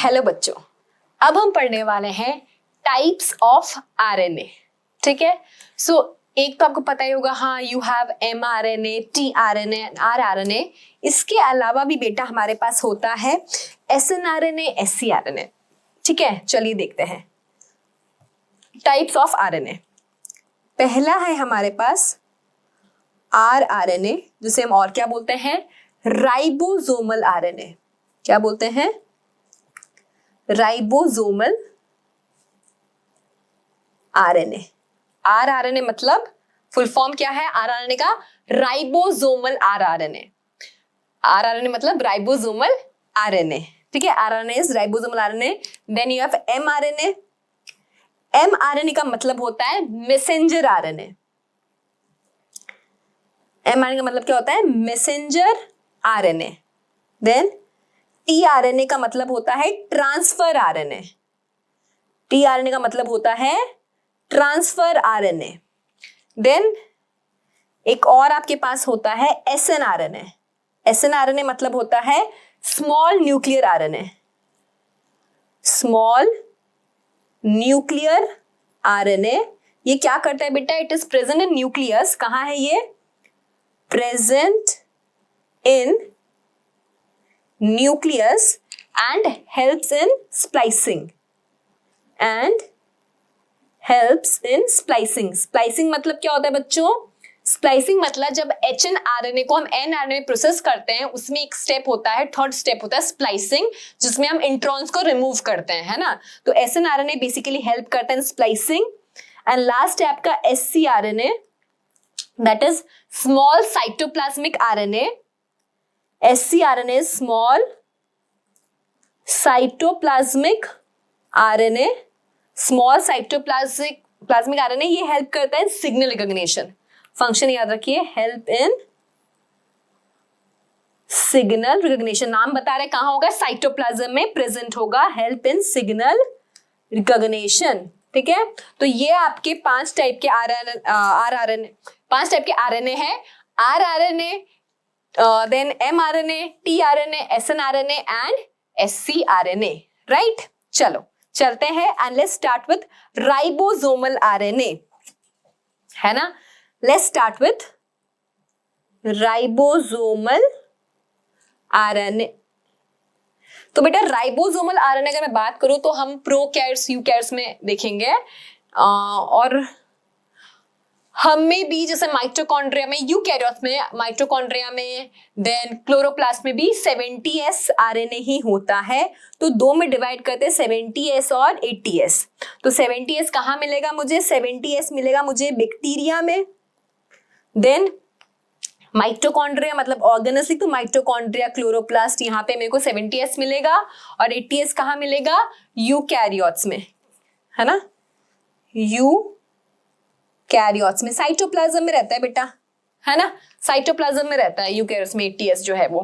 Hello बच्चों, अब हम पढ़ने वाले हैं टाइप्स ऑफ आरएनए। ठीक है, सो एक तो आपको पता ही होगा, हाँ, you have mRNA, tRNA, rRNA। इसके अलावा भी बेटा हमारे पास होता है snRNA, scRNA। ठीक है, चलिए देखते हैं टाइप्स ऑफ आरएनए। पहला है हमारे पास rRNA, जिसे हम और क्या बोलते हैं, राइबोसोमल आरएनए। क्या बोलते हैं? Ribosomal RNA. rRNA मतलब फुल फॉर्म क्या है rRNA का? Ribosomal rRNA। rRNA मतलब राइबोसोमल आरएनए। ठीक है, rRNA is ribosomal RNA. Then you have mRNA। mRNA का मतलब होता है मैसेंजर आरएनए। mRNA का मतलब क्या होता है? Messenger RNA. देन tRNA का मतलब होता है ट्रांसफर आरएनए। tRNA का मतलब होता है ट्रांसफर आरएनए। देन एक और आपके पास होता है snRNA। snRNA मतलब होता है small nuclear RNA. Small nuclear RNA ये क्या करता है बेटा? It is present in nucleus. कहां है ये? Present in nucleus and helps in splicing. Splicing मतलब क्या होता है बच्चों? स्प्लाइसिंग मतलब जब HNRNA को हम nRNA में प्रोसेस करते हैं, उसमें एक स्टेप होता है, थर्ड स्टेप होता है स्प्लाइसिंग, जिसमें हम इंट्रॉन्स को रिमूव करते हैं, है ना। तो snRNA बेसिकली हेल्प करता है स्प्लाइसिंग। एंड लास्ट है आपका scRNA, that is small cytoplasmic RNA. scRNA is small cytoplasmic RNA. Small cytoplasmic RNA ये हेल्प करता है सिग्नल रिकॉग्निशन। फंक्शन याद रखिए, हेल्प इन सिग्नल रिकॉग्निशन। नाम बता रहे कहां होगा? साइटोप्लाज्म में प्रेजेंट होगा, हेल्प इन सिग्नल रिकॉग्निशन। ठीक है, तो ये आपके पांच टाइप के आरएनए है। rRNA, देन mRNA, tRNA, snRNA and scRNA। Right, चलो चलते हैं and let's start with ribosomal RNA, है ना। Let's start with ribosomal RNA. तो बेटा राइबोसोमल आरएनए अगर मैं बात करूं तो हम प्रोकैरियोट्स यूकैरियोट्स में देखेंगे, और हमें भी जैसे माइटोकॉन्ड्रिया में, यूकैरियोट्स में, माइटोकॉन्ड्रिया में, देन क्लोरोप्लास्ट में भी 70S आरएनए ही होता है। तो दो में डिवाइड करते हैं, 70S और 80S। तो 70S कहाँ मिलेगा मुझे? 70S मिलेगा मुझे बैक्टीरिया में। देन माइटोकॉन्ड्रिया मतलब ऑर्गेनल्स, तो माइटोकॉन्ड्रिया, क्लोरोप्लास्ट, यहाँ पे मेरे को 70S मिलेगा। और 80S कहाँ मिलेगा? यूकैरियोट्स में, है ना। यूकैरियोट्स में साइटोप्लाज्म में रहता है बेटा, है ना, साइटोप्लाज्म में रहता है यूकैरियोट्स में 80S जो है वो।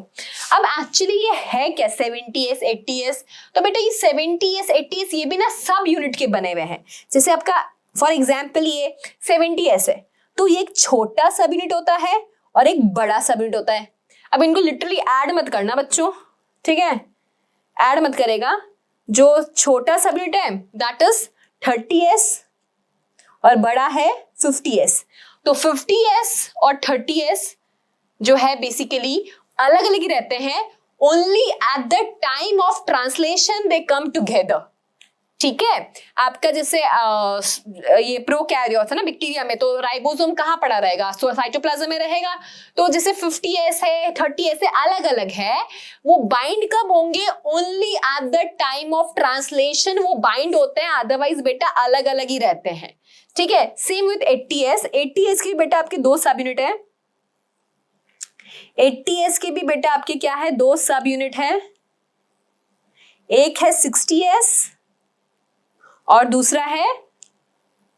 अब एक्चुअली ये है क्या 70S 80S? तो बेटा ये 70S 80S ये भी ना सब यूनिट के बने हुए हैं। जैसे आपका फॉर एग्जाम्पल ये 70S है, तो ये एक छोटा सब यूनिट होता है और एक बड़ा सब यूनिट होता है। अब इनको लिटरली ऐड मत करना बच्चों, ठीक है, ऐड मत करेगा। जो छोटा सब यूनिट है दैट इज 30S और बड़ा है 50S। तो 50S और 30S जो है बेसिकली अलग अलग ही रहते हैं, only eight the time of translation they come together. ठीक है, आपका जैसे ये प्रोकैरियोट्स है ना बैक्टीरिया में, तो राइबोसोम कहाँ पड़ा रहेगा? साइटोप्लाज्म में रहेगा। तो जैसे 50S है, 30S है, अलग अलग है, वो बाइंड कब होंगे? Only eight the time of translation वो बाइंड होते हैं, अदरवाइज बेटा अलग अलग ही रहते हैं। ठीक है, सेम विथ 80S। 80S की बेटा आपके दो सब यूनिट है। 80S के भी बेटा आपके क्या है? दो सब यूनिट है, एक है 60S और दूसरा है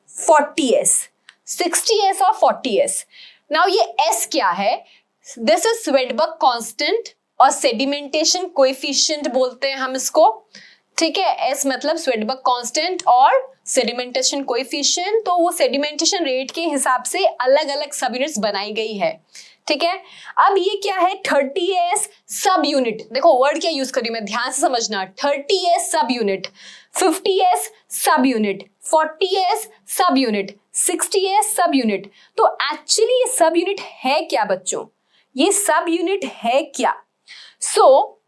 40S। 60S और 40S। नाउ ये S क्या है? दिस इज स्वेडबर्ग कांस्टेंट और सेडिमेंटेशन कोएफिशिएंट बोलते हैं हम इसको। ठीक है, एस मतलब स्वेडबर्ग कांस्टेंट और सेडिमेंटेशन कोएफिशिएंट, तो वो सेडिमेंटेशन रेट के हिसाब से अलग अलग सब यूनिट्स बनाई गई है। ठीक है, अब ये क्या है 30s सब यूनिट, देखो वर्ड क्या यूज करी मैं, ध्यान से समझना, 30s सब यूनिट, 50s सब यूनिट, 40s सब यूनिट, 60s सब यूनिट। तो एक्चुअली ये सब यूनिट है क्या बच्चों, ये सब यूनिट है क्या? सो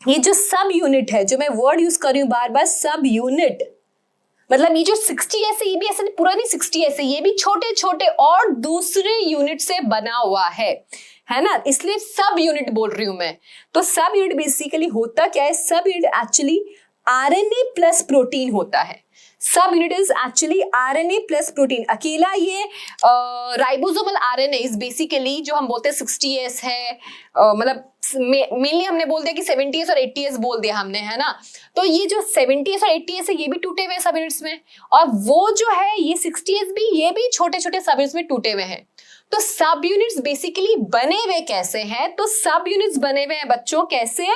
ये जो सब यूनिट है, जो मैं वर्ड यूज कर रही हूं बार बार, सब यूनिट, मतलब ये जो 60s है, ये भी ऐसे पूरा नहीं 60s है, ये भी छोटे छोटे और दूसरे यूनिट से बना हुआ है ना, इसलिए सब यूनिट बोल रही हूं मैं। तो सब यूनिट बेसिकली होता क्या है, सब unit actually RNA plus protein होता है। सब unit is actually RNA plus protein. अकेला ये राइबोसोमल आरएनए इज बेसिकली जो हम बोलते हैं 60s है, मतलब मेनली हमने बोल दिया कि 70s और 80s बोल दिया हमने, है ना। तो ये जो 70s और 80s है ये भी टूटे हुए सब यूनिट्स में, और वो जो है ये 60s भी, ये भी छोटे छोटे सब यूनिट्स में टूटे हुए हैं। तो सब यूनिट्स बेसिकली बने हुए कैसे हैं, तो सब यूनिट्स बने हुए हैं बच्चों कैसे,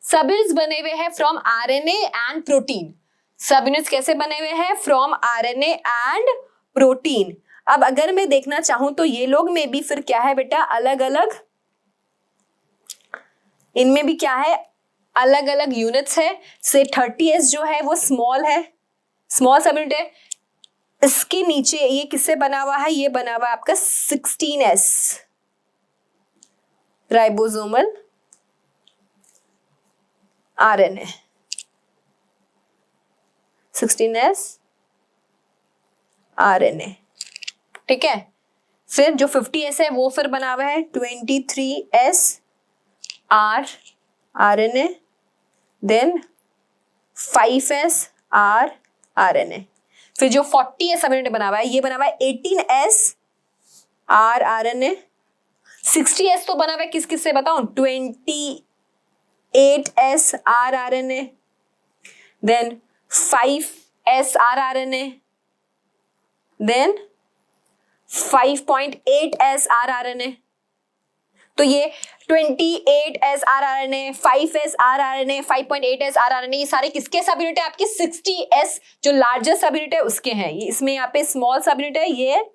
सब यूनिट्स बने हुए हैं फ्रॉम आरएनए एंड प्रोटीन। सब यूनिट्स कैसे बने हुए हैं, फ्रॉम आरएनए एंड प्रोटीन। अब अगर मैं देखना चाहूं तो ये लोग में भी फिर क्या है बेटा, अलग अलग, इनमें भी क्या है, अलग अलग यूनिट्स है। से 30s जो है वो स्मॉल है, स्मॉल सब यूनिट है। इसके नीचे ये किससे बना हुआ है, ये बना हुआ है आपका 16s ribosomal RNA, 16s RNA. ठीक है, फिर जो 50s है वो फिर बना हुआ है 23s RNA, then 5s RNA. फिर जो 40s सब यूनिट बना हुआ है, ये बना हुआ है 18s आरएनए। 60s तो बना हुआ है किस किस से बताऊं, 28s RNA, then 5s RNA, then 5.8s RNA. तो ये 28s RNA, 5s RNA, 5.8s RNA, ये सारे किसके सब यूनिट है, आपके 60s जो लार्जेस्ट सब यूनिट है उसके हैं। ये इसमें यहाँ पे स्मॉल सब यूनिट है, ये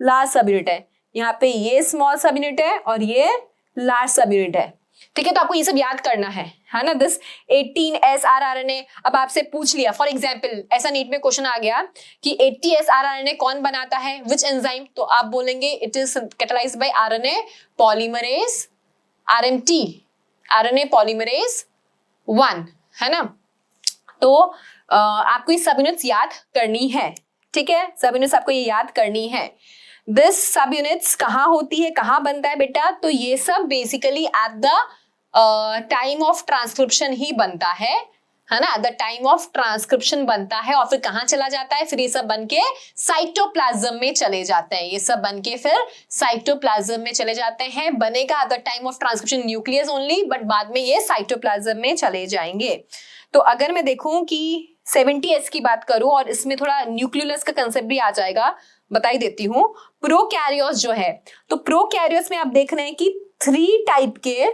लार्ज सब यूनिट है, यहाँ पे ये स्मॉल सब यूनिट है और ये लार्ज सब यूनिट है। ठीक है, तो आपको ये सब याद करना है ना। दिस 18s आरएनए, अब आपसे पूछ लिया फॉर एग्जांपल, ऐसा नीट में क्वेश्चन आ गया कि 80s आरएनए कौन बनाता है, विच एंजाइम, तो आप बोलेंगे it is catalysed by RNA polymerase, RMT, RNA polymerase 1, है ना। तो आपको ये सब यूनिट्स याद करनी है। ठीक है, सब यूनिट्स आपको ये याद करनी है। दिस सब यूनिट्स कहाँ होती है, कहाँ बनता है बेटा, तो ये सब basically at the time of transcription ही बनता है ना, at the time of transcription बनता है, और फिर कहाँ चला जाता है, फिर ये सब बनके साइटोप्लाज्म में चले जाते हैं, ये सब बनके फिर साइटोप्लाज्म में चले जाते हैं। बनेगा eight the time of transcription nucleus only, but बाद में ये साइटोप्लाज्म में चले जाएंगे। तो अगर मैं देखूं कि 70s की बात करूं, और इसमें थोड़ा न्यूक्लियोलस का कंसेप्ट भी आ जाएगा, बताई देती हूँ। प्रोकैरियोट्स जो है, तो प्रोकैरियोट्स में आप देख रहे हैं कि 3 टाइप के,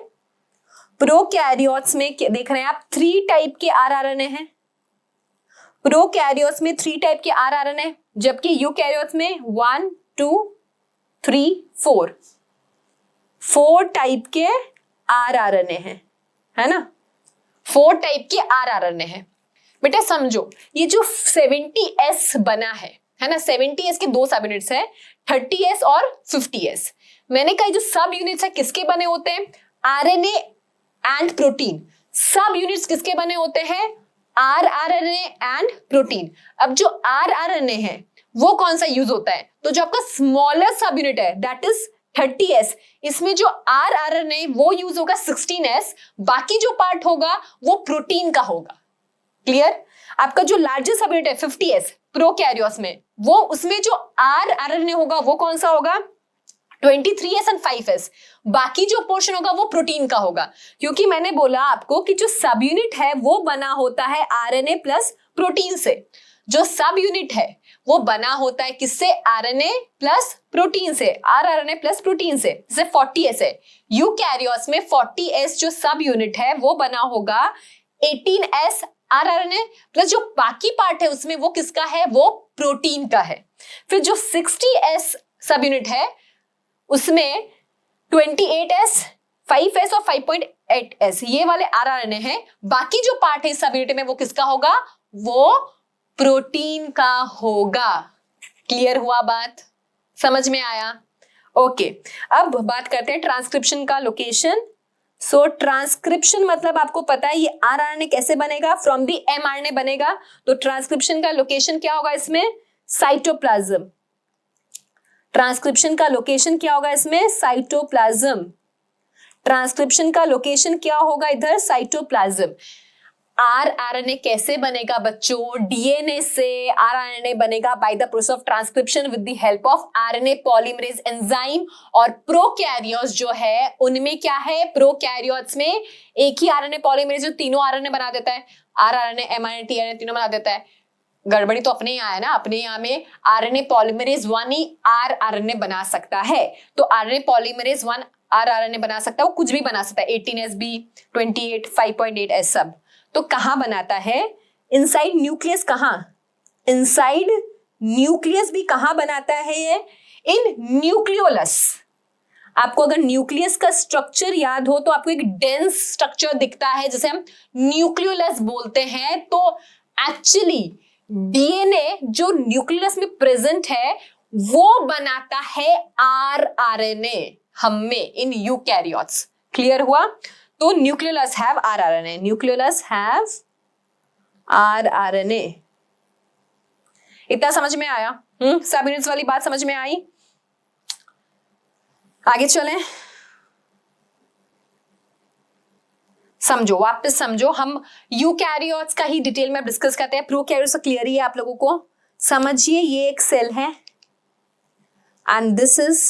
प्रोकैरियोट्स में देख रहे हैं आप 3 टाइप के आरएनए हैं। प्रोकैरियोट्स में 3 टाइप के आरएनए, जबकि यूकैरियोट्स में 1 2 3 4 टाइप के आरएनए हैं, है ना, 4 टाइप के आरएनए हैं। बेटा समझो, ये जो 70s बना है ना, 70s के 2 सब यूनिट्स है, 30s और 50s। मैंने कहा जो सब यूनिट्स है किसके बने होते हैं, आरएनए एंड प्रोटीन। सब यूनिट्स किसके बने होते हैं, आरएनए एंड प्रोटीन। अब जो आरएनए है वो कौन सा यूज होता है, तो जो आपका स्मॉलर सब यूनिट है दैट इज 30s, इसमें जो आरएनए वो यूज होगा 16s, बाकी जो पार्ट होगा वो प्रोटीन का होगा। क्लियर, आपका जो लार्जेस्ट सब यूनिट है 50s प्रोकैरियोट्स में, वो उसमें जो आरएनए होगा वो कौन सा होगा, 23s एंड 5s, बाकी जो पोर्शन होगा वो प्रोटीन का होगा। क्योंकि मैंने बोला आपको कि जो सब यूनिट है वो बना होता है आरएनए प्लस प्रोटीन से, जो सब यूनिट है वो बना होता है किससे, आरएनए प्लस प्रोटीन से, आरएनए प्लस प्रोटीन से। जैसे 40s है, यूकैरियोट्स में 40s जो सब यूनिट है वो बना होगा 18s आरआरएनए प्लस जो बाकी पार्ट है उसमें वो किसका है, वो प्रोटीन का है। फिर जो 60S सब यूनिट है उसमें 28S, 5S और 5.8S ये वाले आरआरएनए हैं। बाकी जो पार्ट है इस सब यूनिट में वो किसका होगा, वो प्रोटीन का होगा। क्लियर हुआ बात, समझ में आया? ओके अब बात करते हैं ट्रांसक्रिप्शन का लोकेशन। सो ट्रांसक्रिप्शन मतलब आपको पता है ये आरआरएनए कैसे बनेगा, फ्रॉम दी एमआरएनए बनेगा। तो ट्रांसक्रिप्शन का लोकेशन क्या होगा इसमें, साइटोप्लाज्म। ट्रांसक्रिप्शन का लोकेशन क्या होगा इसमें, साइटोप्लाज्म। ट्रांसक्रिप्शन का लोकेशन क्या होगा इधर, साइटोप्लाज्म। आरआरएनए कैसे बनेगा बच्चों, डीएनए से आरआरएनए बनेगा by the process of transcription with the help of RNA polymerase enzyme. और प्रोकैरियोट्स जो है उनमें क्या है, प्रोकैरियोट्स में एक ही आरएनए पॉलीमरेज जो तीनों आरएनए बना देता है, आरआरएनए एमआरएनए टीआरएनए तीनों बना देता है। गड़बड़ी तो अपने यहाँ है ना, अपने यहाँ में आरएनए पॉलीमरेज 1 ही आरआरएनए बना सकता है। तो आरएनए पॉलीमरेज 1 आरआरएनए बना सकता है, वो कुछ भी बना सकता है, 18SB, 28, 5.8S सब। तो कहां बनाता है, इनसाइड न्यूक्लियस। कहां, इनसाइड न्यूक्लियस भी कहां बनाता है ये, इन न्यूक्लियोलस। आपको अगर न्यूक्लियस का स्ट्रक्चर याद हो तो आपको एक डेंस स्ट्रक्चर दिखता है जिसे हम न्यूक्लियोलस बोलते हैं। तो एक्चुअली डीएनए जो न्यूक्लियस में प्रेजेंट है वो बनाता है आरआरएनए हमें इन यूकैरियोट्स। क्लियर हुआ? तो nucleolus have rRNA, nucleolus have rRNA. इतना समझ में आया? सब यूनिट्स वाली बात समझ में आई? आगे चलें, समझो, वापस समझो। हम यूकैरियोट्स का ही डिटेल में डिस्कस करते हैं। प्रोकैरियोट्स क्लियर ही है आप लोगों को? समझिए, ये एक सेल है एंड दिस इज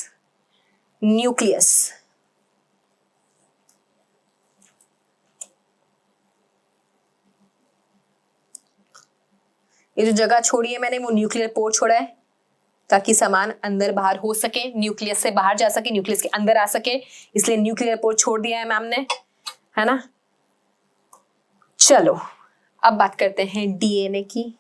न्यूक्लियस। ये जो जगह छोड़ी है मैंने वो न्यूक्लियर पोर छोड़ा है ताकि सामान अंदर बाहर हो सके, न्यूक्लियस से बाहर जा सके, न्यूक्लियस के अंदर आ सके, इसलिए न्यूक्लियर पोर छोड़ दिया है मैम ने, है ना। चलो अब बात करते हैं डीएनए की।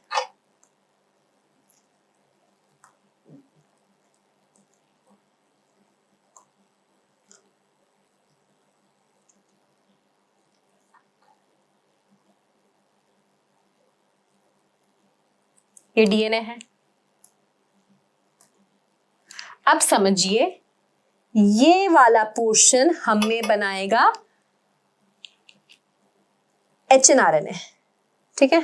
ये डीएनए है। अब समझिए ये वाला पोर्शन हमें बनाएगा एचएनआरएनए, ठीक है।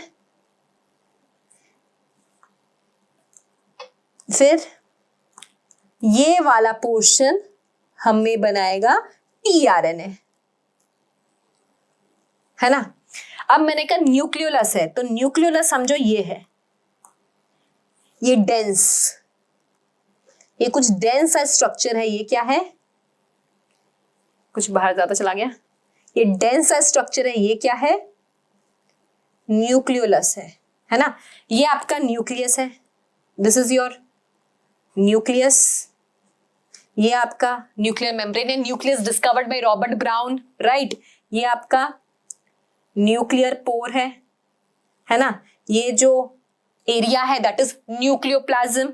फिर ये वाला पोर्शन हमें बनाएगा टीआरएनए, है ना। अब मैंने कहा न्यूक्लियोलस है, तो न्यूक्लियोलस समझो ये है, ये डेंस, ये कुछ डेंस सा स्ट्रक्चर है। ये क्या है, कुछ बाहर ज्यादा चला गया, ये डेंस सा स्ट्रक्चर है। ये क्या है, न्यूक्लियोलस है ना। ये आपका न्यूक्लियस है, दिस इज योर न्यूक्लियस। ये आपका न्यूक्लियर मेम्ब्रेन है, nucleus discovered by Robert brown, right. ये आपका न्यूक्लियर पोर है ना। ये जो एरिया है दैट इज न्यूक्लियोप्लाज्म।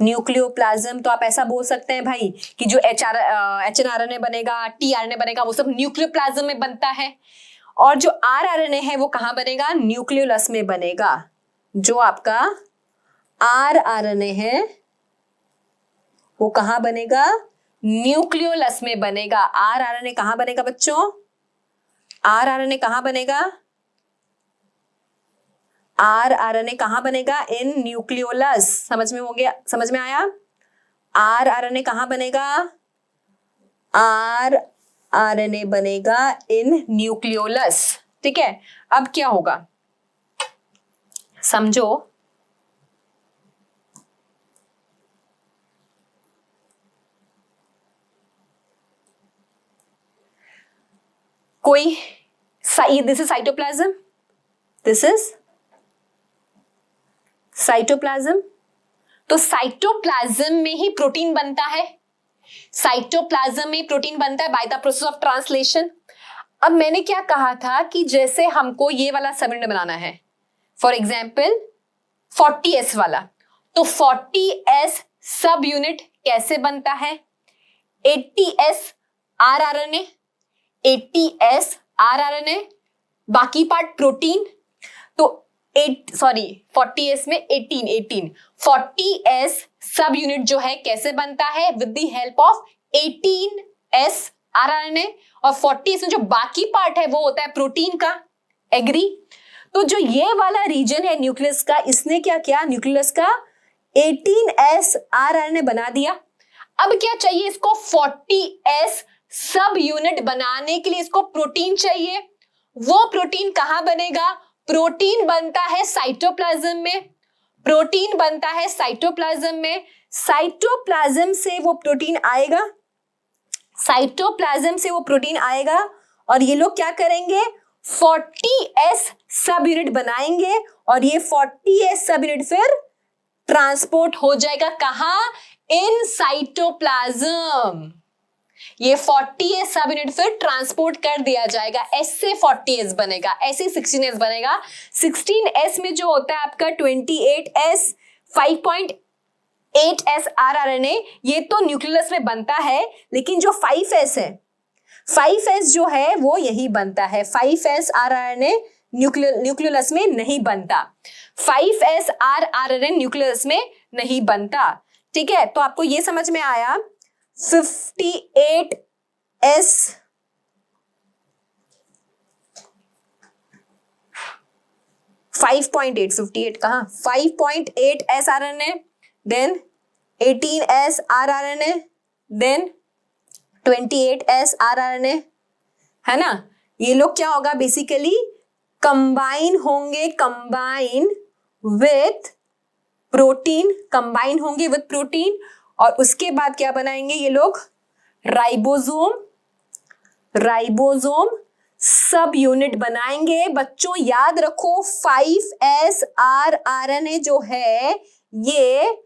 न्यूक्लियोप्लाज्म तो आप ऐसा बोल सकते हैं भाई कि जो एचएनआरएनए बनेगा, टीआरएनए बनेगा, वो सब न्यूक्लियोप्लाज्म में बनता है। और जो आरआरएनए है वो कहां बनेगा, न्यूक्लियोलस में बनेगा। जो आपका आरआरएनए है वो कहां बनेगा, न्यूक्लियोलस में बनेगा। आरआरएनए कहां बनेगा बच्चों, आरआरएनए कहां बनेगा, आरआरएनए कहां बनेगा, इन न्यूक्लियोलस। समझ में हो गया, समझ में आया? आरआरएनए कहां बनेगा, आरआरएनए बनेगा इन न्यूक्लियोलस, ठीक है। अब क्या होगा समझो, कोई this is cytoplasm, this is cytoplasm. तो साइटोप्लाज्म में ही प्रोटीन बनता है, साइटोप्लाज्म में प्रोटीन बनता है by the process of translation. अब मैंने क्या कहा था कि जैसे हमको ये वाला सब यूनिट बनाना है, फॉर एग्जाम्पल 40s वाला, तो 40s सब यूनिट कैसे बनता है? 80s rRNA, 80s rRNA, बाकी पार्ट प्रोटीन, तो 40s में 18 40s सब यूनिट जो है कैसे बनता है? With the help of 18s rRNA, और 40s में जो बाकी पार्ट है वो होता है प्रोटीन का। एग्री? तो जो ये वाला रीजन है न्यूक्लियस का, इसने क्या किया? न्यूक्लियस का 18s rRNA बना दिया। अब क्या चाहिए इसको? 40s सब यूनिट बनाने के लिए इसको प्रोटीन चाहिए। वो प्रोटीन कहां बनेगा? प्रोटीन बनता है साइटोप्लाज्म में, प्रोटीन बनता है साइटोप्लाज्म में। साइटोप्लाज्म से वो प्रोटीन आएगा, साइटोप्लाज्म से वो प्रोटीन आएगा, और ये लोग क्या करेंगे? 40s सब यूनिट बनाएंगे, और ये 40s सब यूनिट फिर ट्रांसपोर्ट हो जाएगा कहां? In cytoplasm. ये 40s सब यूनिट फिर ट्रांसपोर्ट कर दिया जाएगा, S से 40s बनेगा, ऐसे 16s बनेगा। 16s में जो होता है आपका 28s 5.8s rRNA, ये तो न्यूक्लियस में बनता है, लेकिन जो 5s है, 5s जो है वो यही बनता है। 5s rRNA न्यूक्लियस में नहीं बनता, 5s rRNA न्यूक्लियस में नहीं बनता। ठीक है, तो आपको ये समझ में आया 58s 58 कहां? 5.8s rRNA, then 18s rRNA, then 28s rRNA, है ना? ये लोग क्या होगा? बेसिकली कंबाइन होंगे, कंबाइन विथ प्रोटीन, कंबाइन होंगे विथ प्रोटीन, और उसके बाद क्या बनाएंगे ये लोग? राइबोसोम, राइबोसोम सब यूनिट बनाएंगे। बच्चों याद रखो 5s rRNA जो है ये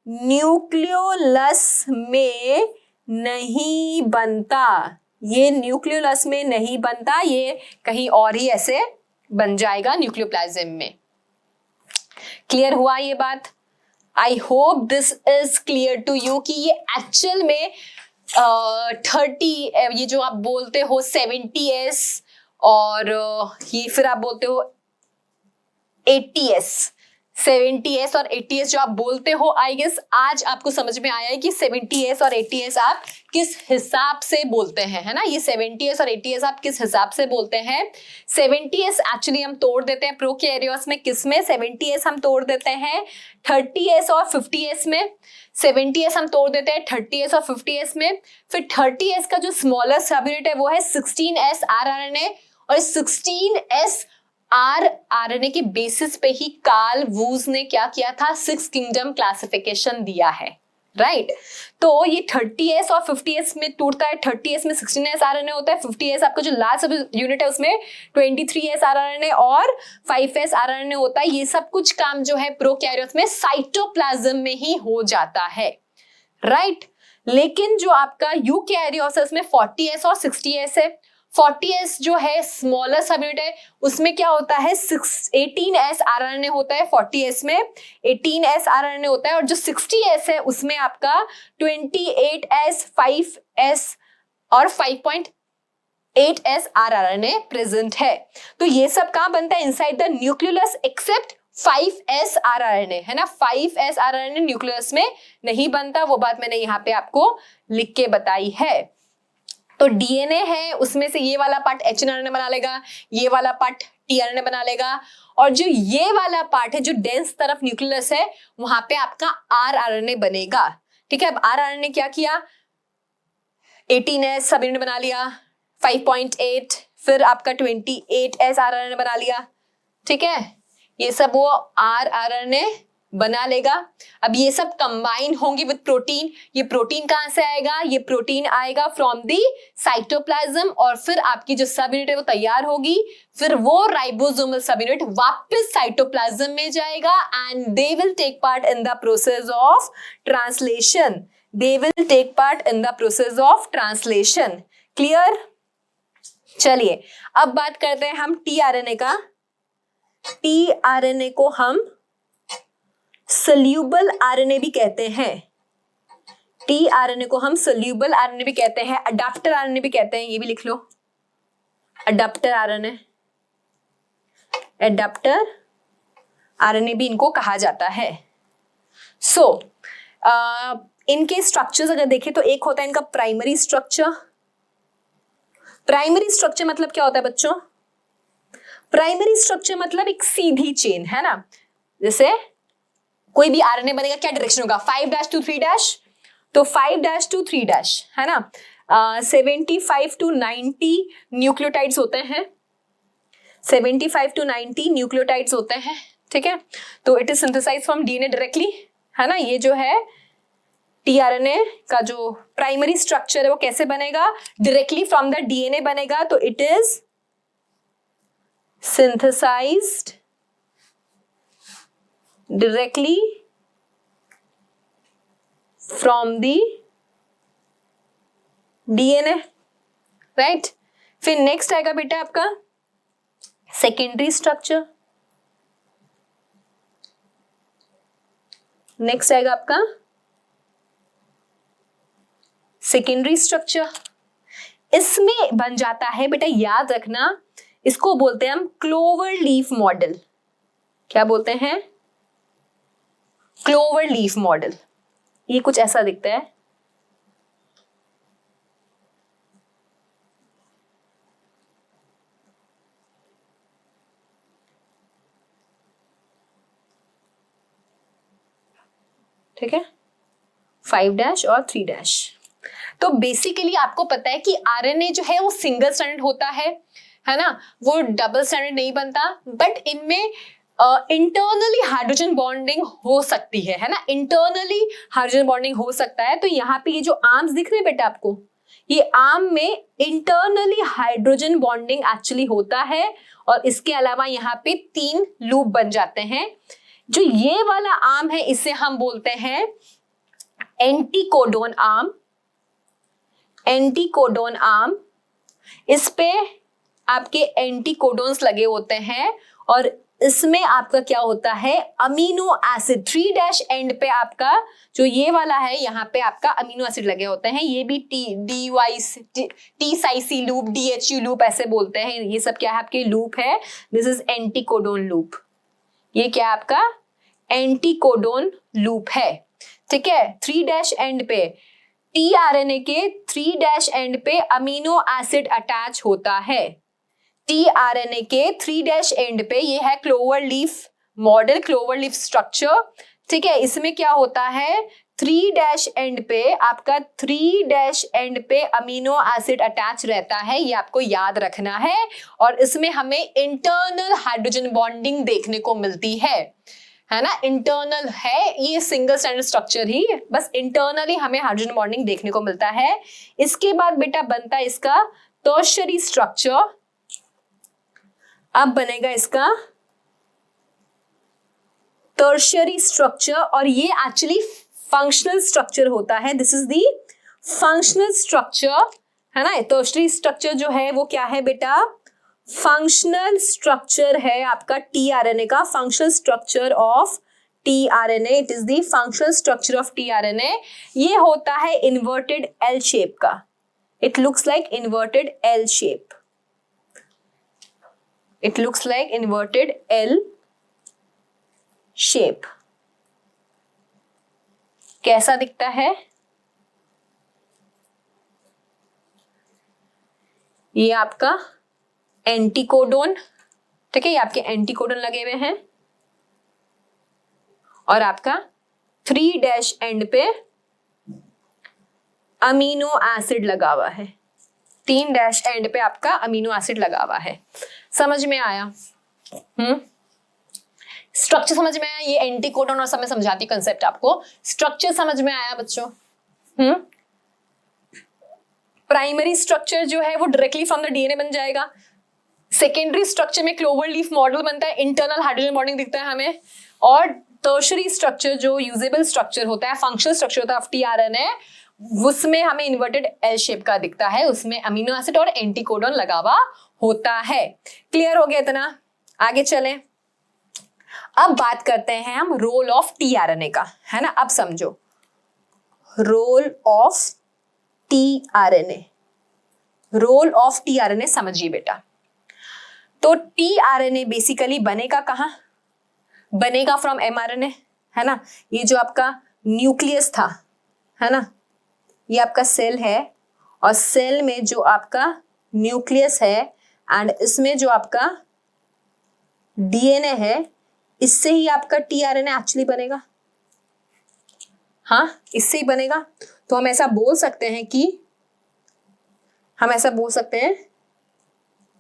न्यूक्लियोलस में नहीं बनता, ये न्यूक्लियोलस में नहीं बनता, ये कहीं और ही ऐसे बन जाएगा न्यूक्लियोप्लाज्म में। क्लियर हुआ ये बात? I hope this is clear to you कि ये एक्चुअल में 30, ये जो आप बोलते हो 70s, और ये फिर आप बोलते हो 80s, 70s और 80s जो आप बोलते हो, आई गेस आज आपको समझ में आया है कि 70s और 80s आप किस हिसाब से बोलते हैं, है ना? ये 70s और 80s आप किस हिसाब से बोलते हैं? 70s एक्चुअली हम तोड़ देते हैं प्रोकैरियोट्स में, किस में? 70s हम तोड़ देते हैं 30s और 50s में, 70s हम तोड़ देते हैं 30s और 50s में। फिर 30s का जो स्मॉलर सब यूनिट है वो है 16s rRNA, और 16s rRNA के बेसिस पे ही कार्ल वूज ने क्या किया था? 6 किंगडम क्लासिफिकेशन दिया है, राइट? तो ये 30s और 50s में टूटता है। 30s में 16s rRNA होता है, 50s आपका जो लास्ट यूनिट है उसमें 23s rRNA और 5s rRNA होता है। ये सब कुछ काम जो है प्रोकैरियोट्स में साइटोप्लाज्म में ही हो जाता है, राइट? लेकिन जो आपका यूकैरियोट्स है उसमें 40s और 60s है। 40s जो है स्मॉलर सब यूनिट है, उसमें क्या होता है? 18s rRNA होता है 40s में, 18s rRNA होता है, और जो 60s है उसमें आपका 28s 5s और 5.8s rRNA प्रेजेंट है। तो ये सब कहां बनता है? Inside the nucleus, except 5s rRNA, है ना? 5s rRNA न्यूक्लियस में नहीं बनता, वो बात मैंने यहाँ पे आपको लिख के बताई है। तो डीएनए है, उसमें से ये वाला पार्ट एचएनआरएनए बना लेगा, ये वाला पार्ट टीआरएनए बना लेगा, और जो ये वाला पार्ट है जो डेंस तरफ न्यूक्लियस है वहां पे आपका आरआरएनए बनेगा। ठीक है, अब आरआरएनए क्या किया? 18s सब यूनिट बना लिया, 5.8, फिर आपका 28s आरआरएनए बना लिया। ठीक है, ये सब वो आरआरएनए बना लेगा। अब ये सब कंबाइन होंगे विद प्रोटीन। ये प्रोटीन कहां से आएगा? ये प्रोटीन आएगा फ्रॉम दी साइटोप्लाज्म, और फिर आपकी जो सब यूनिट है वो तैयार होगी, फिर वो राइबोसोमल सब यूनिट वापस साइटोप्लाज्म में जाएगा, and they will take part in the process of translation. They will take part in the process of translation. Clear? चलिए अब बात करते हैं हम टीआरएनए का। टीआरएनए को हम सोल्यूबल आरएनए भी कहते हैं। टीआरएनए को हम सोल्यूबल आरएनए भी कहते हैं, अडाप्टर आरएनए भी कहते हैं, ये भी लिख लो, अडाप्टर आरएनए, एडाप्टर आरएनए भी इनको कहा जाता है। इनके स्ट्रक्चर्स अगर देखें तो एक होता है इनका प्राइमरी स्ट्रक्चर। प्राइमरी स्ट्रक्चर मतलब क्या होता है बच्चों? प्राइमरी स्ट्रक्चर मतलब एक सीधी चेन, है ना। जैसे कोई भी आरएनए बनेगा क्या डायरेक्शन होगा? 5' to 3', तो 5' to 3', है ना। 75 to 90 न्यूक्लियोटाइड्स होते हैं, 75 to 90 न्यूक्लियोटाइड्स होते हैं, ठीक है। तो it is synthesised from DNA directly, है ना। ये जो है टीआरएनए का जो प्राइमरी स्ट्रक्चर है वो कैसे बनेगा? डायरेक्टली फ्रॉम द डीएनए बनेगा। तो it is synthesised directly from the DNA, right. फिर नेक्स्ट आएगा बेटा आपका सेकेंडरी स्ट्रक्चर। नेक्स्ट आएगा आपका सेकेंडरी स्ट्रक्चर। इसमें बन जाता है बेटा, याद रखना, इसको बोलते हैं हम क्लोवर लीफ मॉडल। क्या बोलते हैं? Clover leaf model. ये कुछ ऐसा दिखता है, ठीक है, 5' और 3'। तो बेसिकली आपको पता है कि आरएनए जो है वो सिंगल स्ट्रैंडेड होता है ना, वो डबल स्ट्रैंडेड नहीं बनता। बट इनमें इंटरनली हाइड्रोजन बॉन्डिंग हो सकती है ना, इंटरनली हाइड्रोजन बॉन्डिंग हो सकता है। तो यहाँ पे ये जो आर्म्स दिख रहे हैं बेटा आपको, ये आर्म में इंटरनली हाइड्रोजन बॉन्डिंग एक्चुअली होता है। और इसके अलावा यहाँ पे 3 लूप बन जाते हैं। जो ये वाला आर्म है इसे हम बोलते हैं एंटीकोडोन आर्म। एंटीकोडोन आर्म, इस पे आपके एंटीकोडोन्स लगे होते हैं और इसमें आपका क्या होता है? Amino acid. 3' एंड पे आपका जो ये वाला है यहाँ पे आपका अमीनो एसिड लगे होते हैं। ये भी टी साइसी लूप, DHU लूप ऐसे बोलते हैं। ये सब क्या है? आपके लूप है। This is anticodon loop. ये क्या है आपका? एंटीकोडोन लूप है, ठीक है। 3' एंड पे टीआरएनए के 3' एंड पे अमीनो एसिड अटैच होता है। टीआरएनए के 3' एंड पे ये है clover leaf model, clover leaf structure, ठीक है। इसमें क्या होता है? 3' एंड पे आपका 3' एंड पे अमीनो एसिड अटैच रहता है, ये आपको याद रखना है। और इसमें हमें इंटरनल हाइड्रोजन बॉन्डिंग देखने को मिलती है ना। इंटरनल है, ये सिंगल स्ट्रैंडेड स्ट्रक्चर ही, बस इंटरनली हमें हाइड्रोजन बॉन्डिंग देखने को मिलता है। इसके बाद बेटा बनता है इसका टर्शियरी स्ट्रक्चर। अब बनेगा इसका टर्शियरी स्ट्रक्चर और ये एक्चुअली फंक्शनल स्ट्रक्चर होता है। This is the functional structure, है ना। टर्शियरी स्ट्रक्चर जो है वो क्या है बेटा? फंक्शनल स्ट्रक्चर है आपका टीआरएनए का। Functional structure of tRNA, it is the functional structure of tRNA. ये होता है इन्वर्टेड एल शेप का। It looks like inverted L shape. It looks like inverted L shape. कैसा दिखता है? ये आपका एंटीकोडोन, ठीक है, ये आपके एंटीकोडोन लगे हुए हैं और आपका 3' एंड पे अमीनो एसिड लगा हुआ है। 3' एंड पे आपका अमीनो एसिड लगा हुआ है। समझ में आया? स्ट्रक्चर समझ में आया? ये एंटीकोडोन और सब में समझाती कंसेप्ट आपको। स्ट्रक्चर समझ में आया बच्चों? प्राइमरी स्ट्रक्चर जो है वो डायरेक्टली फ्रॉम द डीएनए बन जाएगा। सेकेंडरी स्ट्रक्चर में क्लोवर लीफ मॉडल बनता है, इंटरनल हाइड्रोजन बॉन्डिंग दिखता है हमें। और टर्शियरी स्ट्रक्चर जो यूजेबल स्ट्रक्चर होता है, फंक्शनल स्ट्रक्चर होता है ऑफ टीआरएनए, उसमें हमें इन्वर्टेड एल शेप का दिखता है, उसमें अमीनो एसिड और एंटीकोडॉन लगा हुआ होता है। क्लियर हो गया इतना? आगे चलें। अब बात करते हैं हम रोल ऑफ टीआरएनए का, है ना। अब समझो role of tRNA, role of tRNA समझिए बेटा। तो टीआरएनए बेसिकली बनेगा कहां? बनेगा फ्रॉम एमआरएनए, है ना। ये जो आपका न्यूक्लियस था, है ना, ये आपका सेल है और सेल में जो आपका न्यूक्लियस है एंड इसमें जो आपका डीएनए है, इससे ही आपका टीआरएनए एक्चुअली बनेगा। हाँ, इससे ही बनेगा। तो हम ऐसा बोल सकते हैं कि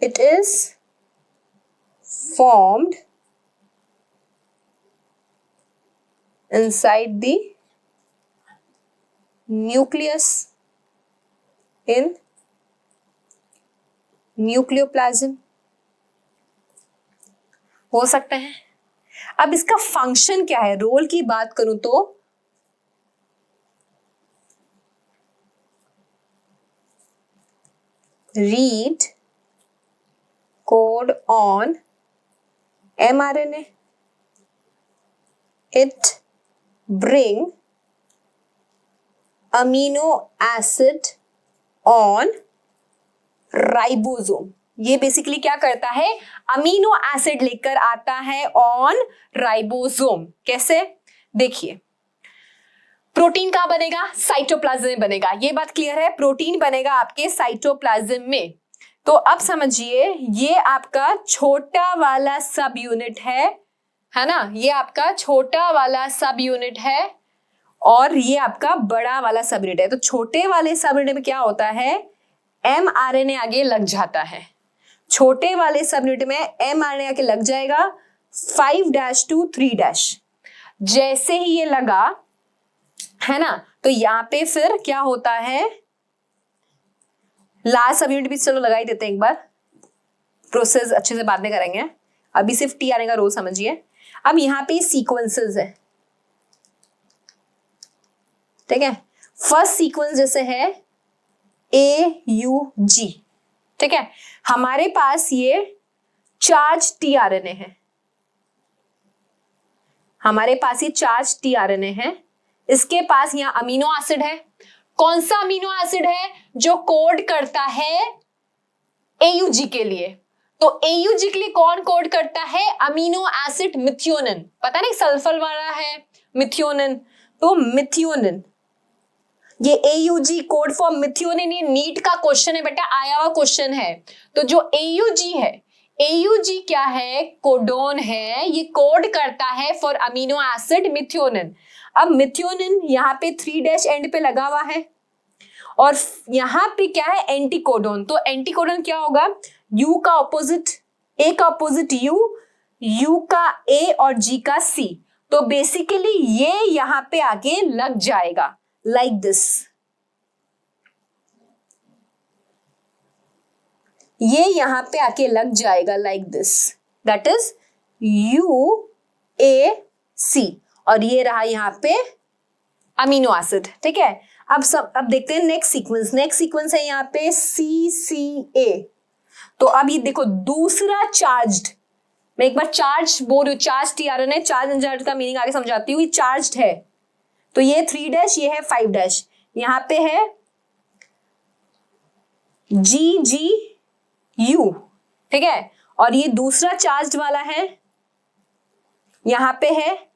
it is formed inside the nucleus in nucleoplasm, हो सकते हैं। अब इसका फंक्शन क्या है? रोल की बात करूं तो read code on mRNA, it bring amino acid on ribosome. ये बेसिकली क्या करता है? अमीनो एसिड लेकर आता है ऑन राइबोसोम। कैसे? देखिए, प्रोटीन कहां बनेगा? साइटोप्लाज्म में बनेगा। ये बात क्लियर है, प्रोटीन बनेगा आपके साइटोप्लाज्म में। तो अब समझिए, ये आपका छोटा वाला सब यूनिट है ना, ये आपका छोटा वाला सब यूनिट है और ये आपका बड़ा वाला सब यूनिट है। तो छोटे वाले सब यूनिट में क्या होता है? mRNA आगे लग जाता है। छोटे वाले सब यूनिट में mRNA आगे लग जाएगा 5' to 3'। जैसे ही ये लगा, है ना, तो यहाँ पे फिर क्या होता है? लास्ट सब यूनिट भी चलो लगा ही देते हैं एक बार, प्रोसेस अच्छे से बाद में करेंगे, अभी सिर्फ टीआरएनए का रोल समझिए। अब यहाँ पे सीक्वेंसेस है, ठीक है। फर्स्ट सीक्वेंस जैसे है AUG, ठीक है। हमारे पास ये चार्ज टीआरएनए है, हमारे पास ये चार्ज टीआरएनए है। इसके पास यहाँ अमीनो एसिड है। कौन सा अमीनो एसिड है? जो कोड करता है AUG के लिए। तो AUG के लिए कौन कोड करता है? Amino acid methionine. पता नहीं सल्फर वाला है मिथियोनिन, तो मिथियोनिन, ये AUG कोड फॉर मिथियोनिन। ये नीट का क्वेश्चन है बेटा, आया हुआ क्वेश्चन है। तो जो AUG है, AUG क्या है? कोडोन है, ये कोड करता है फॉर अमीनो एसिड मिथियोनिन। अब मिथियोनिन यहाँ पे 3' एंड पे लगा हुआ है और यहाँ पे क्या है? एंटीकोडोन। तो एंटीकोडोन क्या होगा? U का ऑपोजिट, A का ऑपोजिट U का A और G का C। तो बेसिकली ये यहाँ पे आके लग जाएगा लाइक दिस, ये यहाँ पे आके लग जाएगा like this, that is UAC और ये रहा यहाँ पे अमीनो एसिड, ठीक है। अब देखते हैं नेक्स्ट सीक्वेंस। नेक्स्ट सीक्वेंस है यहाँ पे CCA। तो अब ये देखो दूसरा चार्ज्ड, मैं एक बार चार्ज बोल रही हूँ, चार्ज टीआरएनए, चार्ज इंचार्ज का मीनिंग आगे समझाती हूँ। ये चार्ज्ड है, तो ये 3', ये है 5', यहाँ पे है GGU, ठीक है। और ये दूसरा चार्ज्ड वाला है, यहाँ पे है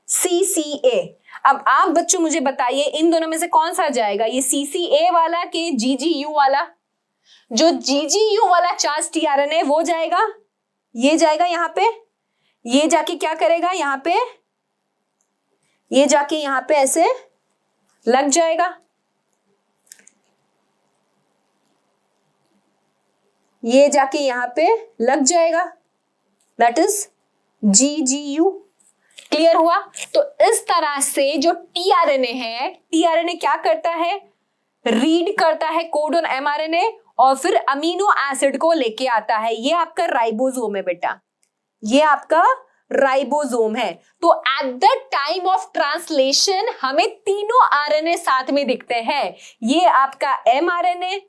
CCA। अब आप बच्चों मुझे बताइए इन दोनों में से कौन सा जाएगा? ये CCA वाला के GGU वाला? जो GGU वाला चार्ज टीआरएनए वो जाएगा, ये जाएगा यहाँ पे, ये जाके क्या करेगा? यहाँ पे, ये जाके यहाँ पे ऐसे लग जाएगा, ये जाके यहाँ पे लग जाएगा, दैट इज GGU। क्लियर हुआ? तो इस तरह से जो टीआरएनए है, टीआरएनए क्या करता है? रीड करता है कोड ऑन mRNA और फिर अमीनो एसिड को लेके आता है। ये आपका राइबोसोम है बेटा, ये आपका राइबोसोम है। तो eight the time of translation हमें तीनों आरएनए साथ में दिखते हैं। ये आपका एमआरएनए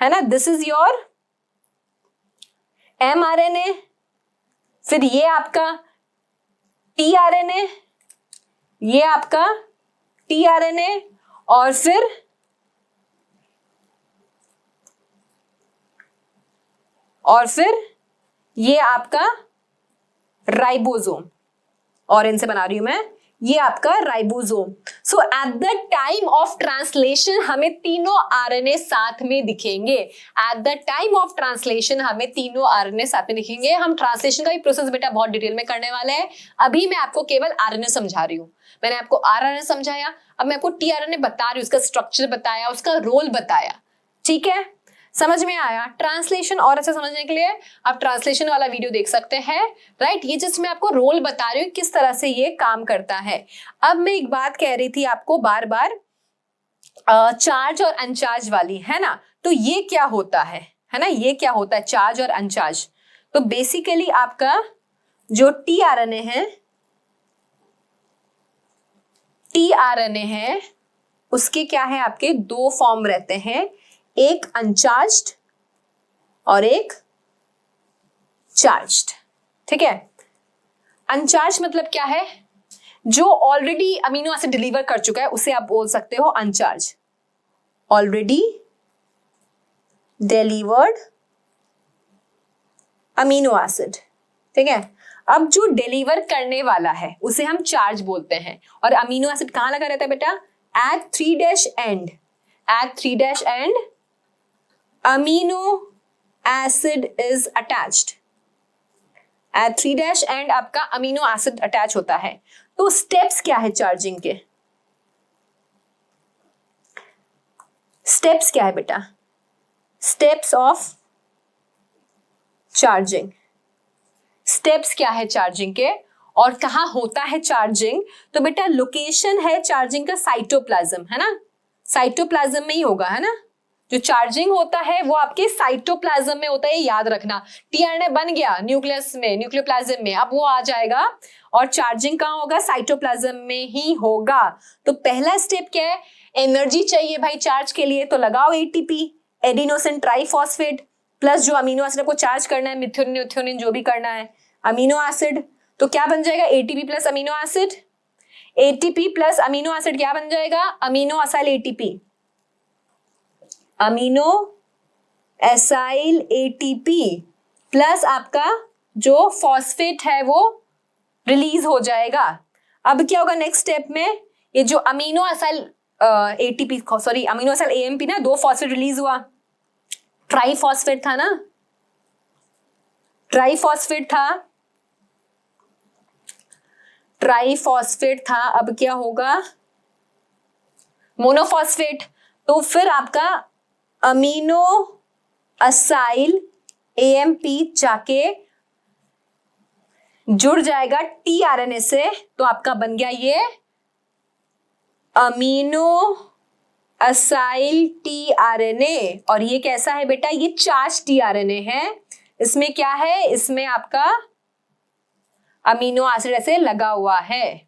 है ना, दिस इज योर एमआरएनए, फिर ये आपका टीआरएनए, ये आपका टीआरएनए, और फिर ये आपका राइबोसोम, और इनसे बना रही हूं मैं, ये आपका ribosome. So eight the time of translation हमें तीनों आरएनए साथ में दिखेंगे। Eight the time of translation हमें तीनों आरएनए साथ में दिखेंगे। हम ट्रांसलेशन का भी प्रोसेस बेटा बहुत डिटेल में करने वाले हैं। अभी मैं आपको केवल आरएनए समझा रही हूँ। मैंने आपको आरएनए समझाया, अब मैं आपको टीआरएनए बता रही हूँ, उसका स्ट्रक्चर बताया, उसका रोल बताया। ठीक है, समझ में आया? ट्रांसलेशन और अच्छा समझने के लिए आप ट्रांसलेशन वाला वीडियो देख सकते हैं, राइट। ये जस्ट मैं आपको रोल बता रही हूँ किस तरह से ये काम करता है। अब मैं एक बात कह रही थी आपको बार बार, चार्ज और अनचार्ज वाली, है ना। तो ये क्या होता है ना, ये क्या होता है चार्ज और अनचार्ज। तो बेसिकली आपका जो टीआरएनए है उसके क्या है, आपके दो फॉर्म रहते हैं, एक अनचार्ज्ड और एक चार्ज्ड। ठीक है, अनचार्ज मतलब क्या है, जो ऑलरेडी अमीनो एसिड डिलीवर कर चुका है उसे आप बोल सकते हो अनचार्ज, ऑलरेडी डिलीवर्ड अमीनो एसिड। ठीक है, अब जो डिलीवर करने वाला है उसे हम चार्ज बोलते हैं। और अमीनो एसिड कहां लगा रहता है बेटा, at 3' end, at 3' end amino acid is attached, at 3' end आपका अमीनो एसिड अटैच होता है। तो स्टेप्स क्या है चार्जिंग के, स्टेप्स क्या है बेटा, स्टेप्स ऑफ चार्जिंग, स्टेप्स क्या है चार्जिंग के, और कहां होता है चार्जिंग। तो बेटा लोकेशन है चार्जिंग का साइटोप्लाज्म, है ना, साइटोप्लाज्म में ही होगा, है ना। जो चार्जिंग होता है वो आपके साइटोप्लाज्म में होता है, याद रखना। टीआरएनए बन गया न्यूक्लियस में, न्यूक्लियोप्लाज्म में, अब वो आ जाएगा और चार्जिंग कहाँ होगा, साइटोप्लाज्म में ही होगा। तो पहला स्टेप क्या है, एनर्जी चाहिए भाई चार्ज के लिए, तो लगाओ एटीपी, एडिनोसिन ट्राइफॉस्फेट, प्लस जो अमीनो एसिड को चार्ज करना है, मिथ्योनिन मिथ्योनिन जो भी करना है, अमीनो एसिड। तो क्या बन जाएगा, ATP plus amino acid, ATP plus amino acid क्या बन जाएगा, amino acyl ATP, amino acyl ATP plus आपका जो फॉस्फेट है वो रिलीज हो जाएगा। अब क्या होगा नेक्स्ट स्टेप में, ये जो amino acyl ATP, sorry amino acyl AMP ना, दो फॉस्फेट रिलीज हुआ, ट्राइफॉस्फेट था ना, ट्राइफॉस्फेट था, अब क्या होगा, मोनोफॉस्फेट। तो फिर आपका अमीनो असाइल एएमपी जाके जुड़ जाएगा टीआरएनए से, तो आपका बन गया ये अमीनो असाइल टीआरएनए। और ये कैसा है बेटा, ये चार्ज टीआरएनए है। इसमें क्या है, इसमें आपका अमीनो एसिड ऐसे लगा हुआ है,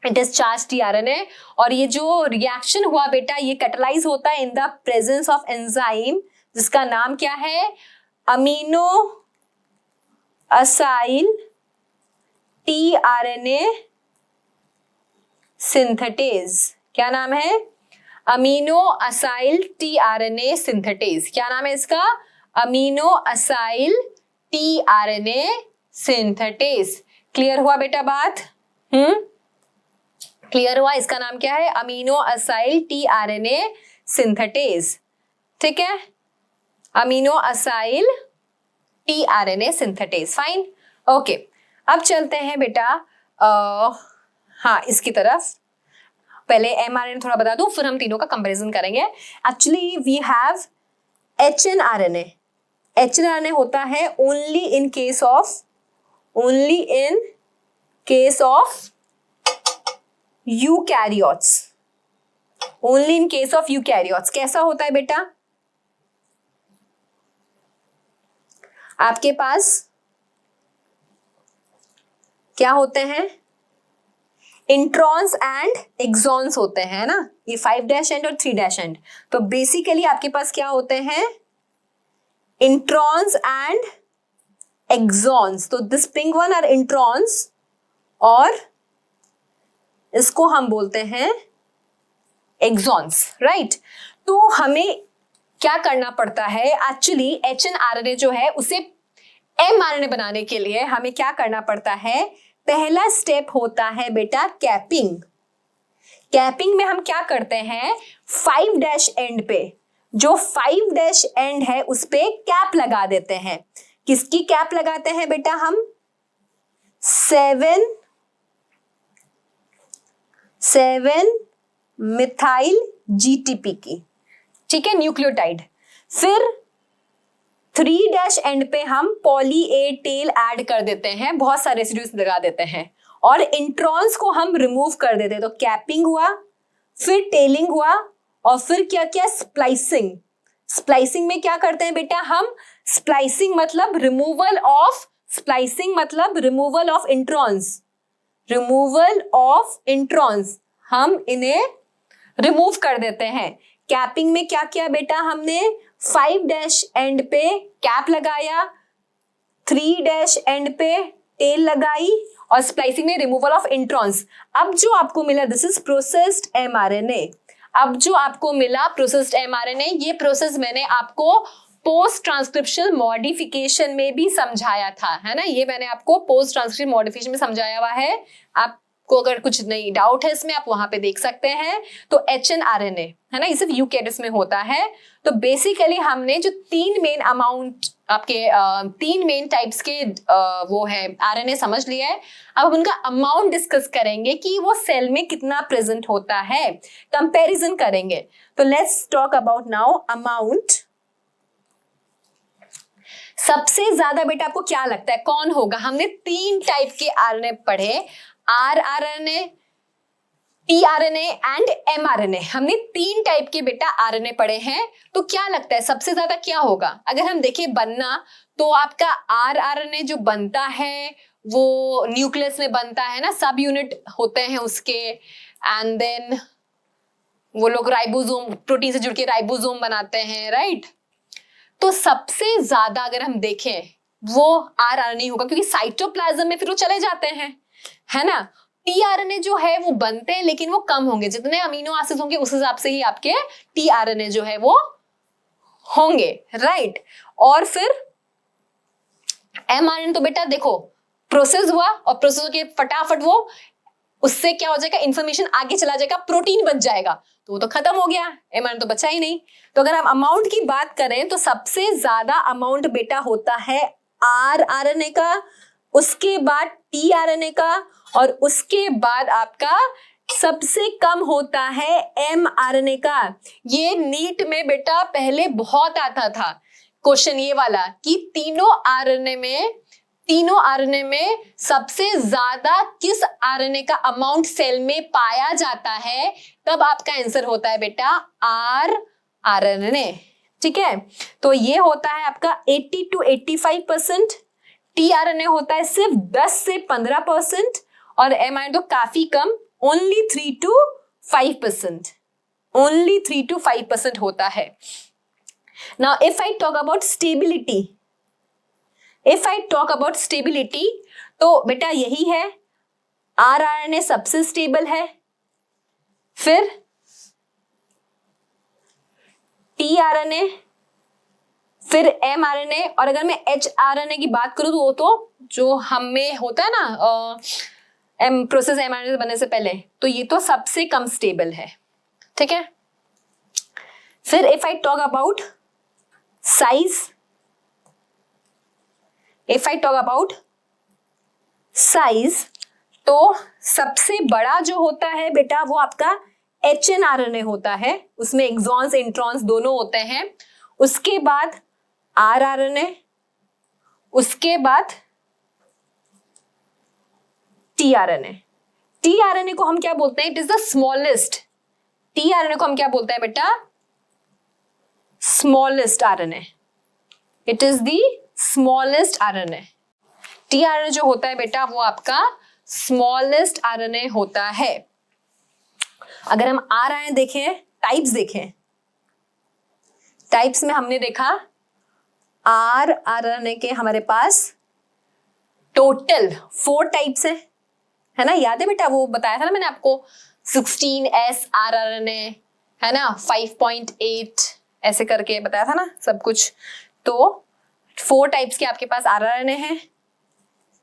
इट इज चार्ज टीआरएनए। और ये जो रिएक्शन हुआ बेटा, ये कैटलाइज होता है in the presence of enzyme जिसका नाम क्या है, अमीनो असाइल टीआरएनए सिंथेटेज। क्या नाम है, अमीनो असाइल टीआरएनए सिंथेटेज। क्या नाम है इसका, amino acyl tRNA synthetase. Clear हुआ बेटा बात, क्लियर हुआ, इसका नाम क्या है, अमीनो असाइल टीआरएनए सिंथेटेज। ठीक है, amino acyl tRNA synthetase, fine, okay. अब चलते हैं बेटा हाँ इसकी तरफ। पहले एमआरएनए थोड़ा बता दूं, फिर हम तीनों का कंपैरिजन करेंगे। Actually we have hnRNA. HnRNA होता है only in case of eukaryotes, only in case of eukaryotes. कैसा होता है बेटा, आपके पास क्या होते हैं, इंट्रॉन्स एंड एक्सॉन्स होते हैं ना, ये 5' एंड और 3' एंड। तो बेसिकली आपके पास क्या होते हैं, इंट्रॉन्स एंड एक्सॉन्स। तो this pink one are introns और इसको हम बोलते हैं एक्सॉन्स, राइट। तो हमें क्या करना पड़ता है एक्चुअली, HNRNA जो है उसे mRNA बनाने के लिए हमें क्या करना पड़ता है, पहला स्टेप होता है बेटा कैपिंग। कैपिंग में हम क्या करते हैं, 5' एंड पे, जो 5' एंड है उस पे कैप लगा देते हैं। किसकी कैप लगाते हैं बेटा हम, 7-methyl GTP की, ठीक है, न्यूक्लियोटाइड। फिर 3' एंड पे हम पॉली ए टेल ऐड कर देते हैं, बहुत सारे रेसिड्यूज लगा देते हैं और इंट्रॉन्स को हम रिमूव कर देते हैं। तो कैपिंग हुआ, फिर टेलिंग हुआ और फिर क्या क्या, स्प्लाइसिंग। स्प्लाइसिंग में क्या करते हैं बेटा हम, स्प्लाइसिंग मतलब रिमूवल ऑफ, स्प्लाइसिंग मतलब removal of introns, removal of introns, हम इन्हें रिमूव कर देते हैं। कैपिंग में क्या किया बेटा हमने, 5' एंड पे कैप लगाया, 3' एंड पे टेल लगाई और स्प्लाइसिंग में रिमूवल ऑफ इंट्रॉन्स। अब जो आपको मिला दिस इज प्रोसेस्ड mRNA। अब जो आपको मिला प्रोसेस्ड mRNA, ये प्रोसेस मैंने आपको पोस्ट ट्रांसक्रिप्शनल मॉडिफिकेशन में भी समझाया था, है ना, ये मैंने आपको पोस्ट ट्रांसक्रिप्शनल मॉडिफिकेशन में समझाया हुआ है। आपको अगर कुछ नई डाउट है इसमें आप वहां पे देख सकते हैं। तो HNRNA है ना, ये सिर्फ यूकैरियोट्स में होता है। तो बेसिकली हमने जो 3 मेन अमाउंट आपके 3 मेन टाइप्स के वो है RNA समझ लिया है। अब हम उनका अमाउंट डिस्कस करेंगे कि वो सेल में कितना प्रेजेंट होता है, कंपैरिजन करेंगे। तो let's talk about now amount. सबसे ज्यादा बेटा आपको क्या लगता है कौन होगा, हमने 3 टाइप के RNA पढ़े, rRNA, tRNA एंड mRNA। हमने 3 टाइप के बेटा RNA पढ़े हैं। तो क्या लगता है सबसे ज्यादा क्या होगा, अगर हम देखें बनना, तो आपका rRNA जो बनता है वो न्यूक्लियस में बनता है ना, सब यूनिट होते हैं उसके, एंड देन वो लोग राइबोसोम, प्रोटीन से जुड़ के राइबोसोम बनाते हैं, राइट। तो सबसे ज्यादा अगर हम देखें वो rRNA होगा, क्योंकि साइटोप्लाज्म में फिर वो चले जाते हैं, है ना। tRNA जो है वो बनते हैं लेकिन वो कम होंगे, जितने अमीनो एसिड्स होंगे उस हिसाब से ही आपके tRNA जो है वो होंगे, राइट। और फिर mRNA तो बेटा देखो प्रोसेस हुआ और प्रोसेस के फटाफट वो उससे क्या हो जाएगा, इंफॉर्मेशन आगे चला जाएगा, प्रोटीन बच जाएगा, तो वो तो खत्म हो गया, mRNA तो बचा ही नहीं। तो अगर हम अमाउंट की बात करें तो सबसे ज्यादा अमाउंट बेटा होता है rRNA का, उसके बाद tRNA का और उसके बाद आपका सबसे कम होता है mRNA का। ये नीट में बेटा पहले बहुत आता था क्वेश्चन ये वाला कि तीनों RNA में सबसे ज्यादा किस RNA का अमाउंट सेल में पाया जाता है, तब आपका आंसर होता है बेटा rRNA, ठीक है। तो ये होता है आपका 80 to 85%, tRNA होता है सिर्फ 10 से 15% और mRNA तो काफी कम, ओनली 3 to 5%, ओनली 3 to 5% होता है। Now if I talk about stability, तो बेटा यही है, rRNA सबसे स्टेबल है, फिर tRNA, फिर mRNA, और अगर मैं hRNA की बात करूं तो वो तो जो हम में होता है ना प्रोसेस mRNA बनने से पहले, तो ये तो सबसे कम स्टेबल है, ठीक है। फिर if I talk about size, तो सबसे बड़ा जो होता है बेटा वो आपका HNRNA होता है, उसमें एक्सॉन्स इंट्रॉन्स दोनों होते हैं। उसके बाद rRNA, उसके बाद tRNA को हम क्या बोलते हैं, it is the smallest, tRNA को हम क्या बोलते हैं बेटा, smallest RNA, it is the smallest RNA। tRNA जो होता है बेटा वो आपका स्मॉलेस्ट आरएनए होता है। अगर हम आरएनए देखें, टाइप्स देखें, टाइप्स में हमने देखा आरएनए के हमारे पास टोटल 4 टाइप्स है ना, याद है बेटा, वो बताया था ना मैंने आपको, 16S आरएनए है ना, 5.8 ऐसे करके बताया था ना सब कुछ। तो 4 टाइप्स के आपके पास आरएनए हैं।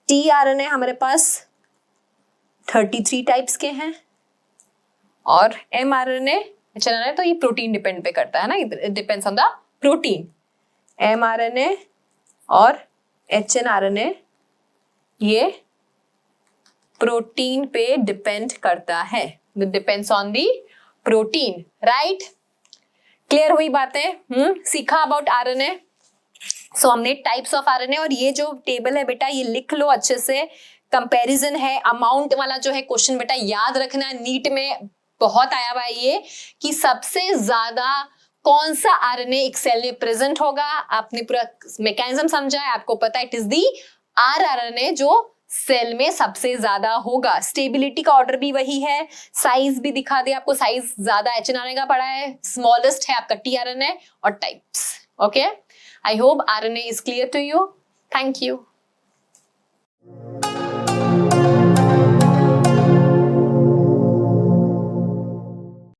टीआरएनए हमारे पास 33 टाइप्स के हैं, और एमआरएनए, एचएनआरएनए तो ये प्रोटीन डिपेंड पे करता है ना, it depends on the protein. MRNA और एचएनआरएनए ये प्रोटीन पे डिपेंड करता है, it depends on the protein, right. Clear हुई बातें? सीखा अबाउट आरएनए। सो हमने टाइप्स ऑफ आरएनए, और ये जो टेबल है बेटा ये लिख लो अच्छे से, कंपैरिजन है, अमाउंट वाला जो है क्वेश्चन बेटा याद रखना, नीट में बहुत आया हुआ है ये, कि सबसे ज्यादा कौन सा आरएनए एक सेल में प्रेजेंट होगा। आपने पूरा मैकेनिज्म समझा है, आपको पता है इट इज दी आरएनए जो सेल में सबसे ज्यादा होगा। स्टेबिलिटी का ऑर्डर भी वही है, साइज भी दिखा दिया आपको, साइज ज्यादा एचएनआरएनए का पड़ा है, स्मॉलेस्ट है आपका टीआरएनए, और types. Okay, I hope RNA is clear to you. Thank you.